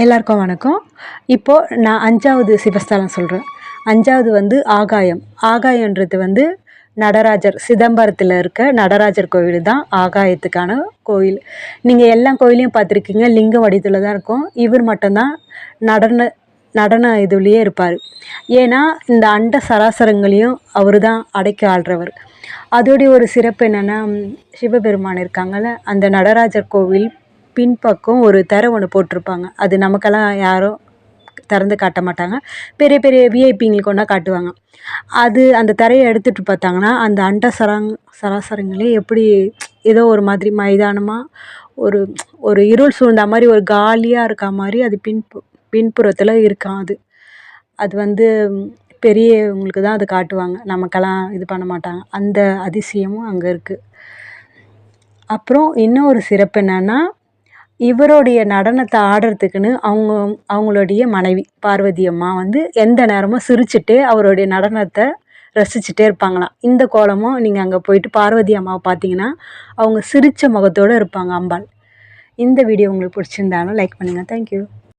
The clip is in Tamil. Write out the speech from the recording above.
எல்லாருக்கும் வணக்கம். இப்போது நான் 5வது சிவஸ்தலம் சொல்கிறேன். 5வது வந்து ஆகாயம். ஆகாயன்றது வந்து நடராஜர், சிதம்பரத்தில் இருக்க நடராஜர் கோவில் தான் ஆகாயத்துக்கான கோயில். நீங்கள் எல்லா கோயிலையும் பார்த்துருக்கீங்க, லிங்க வடிவத்தில் தான் இருக்கும். இவர் மட்டும்தான் நடன இதுலேயே இருப்பார். ஏன்னா இந்த அண்ட சராசரங்களையும் அவர் தான் அடக்கி ஆள்றவர். அதோடைய ஒரு சிறப்பு என்னென்னா, சிவபெருமான் இருக்காங்கள்ல, அந்த நடராஜர் கோவில் பின்பக்கம் ஒரு திரை ஒன்று போட்டிருப்பாங்க. அது நமக்கெல்லாம் யாரும் திறந்து காட்ட மாட்டாங்க. பெரிய பெரிய விஐபிங்களுக்கு ஒன்றா காட்டுவாங்க. அது அந்த திரையை எடுத்துகிட்டு பார்த்தாங்கன்னா, அந்த அண்ட சராசரங்களே எப்படி ஏதோ ஒரு மாதிரி மைதானமாக ஒரு ஒரு இருள் சூழ்ந்த மாதிரி ஒரு காலியாக இருக்கா மாதிரி அது பின்புறத்தில் இருக்கான். அது வந்து பெரியவங்களுக்கு தான் அது காட்டுவாங்க. நமக்கெல்லாம் இது பண்ண மாட்டாங்க. அந்த அதிசயமும் அங்கே இருக்குது. அப்புறம் இன்னொரு சிறப்பு என்னென்னா, இவருடைய நடனத்தை ஆடுறதுக்குன்னு அவங்களுடைய மனைவி பார்வதி அம்மா வந்து எந்த நேரமும் சிரிச்சுட்டே அவருடைய நடனத்தை ரசிச்சுட்டே இருப்பாங்களாம். இந்த கோலமும் நீங்கள் அங்கே போயிட்டு பார்வதி அம்மாவை பார்த்தீங்கன்னா அவங்க சிரித்த முகத்தோடு இருப்பாங்க அம்பாள். இந்த வீடியோ உங்களுக்கு பிடிச்சிருந்தாலும் லைக் பண்ணுங்கள். தேங்க்யூ.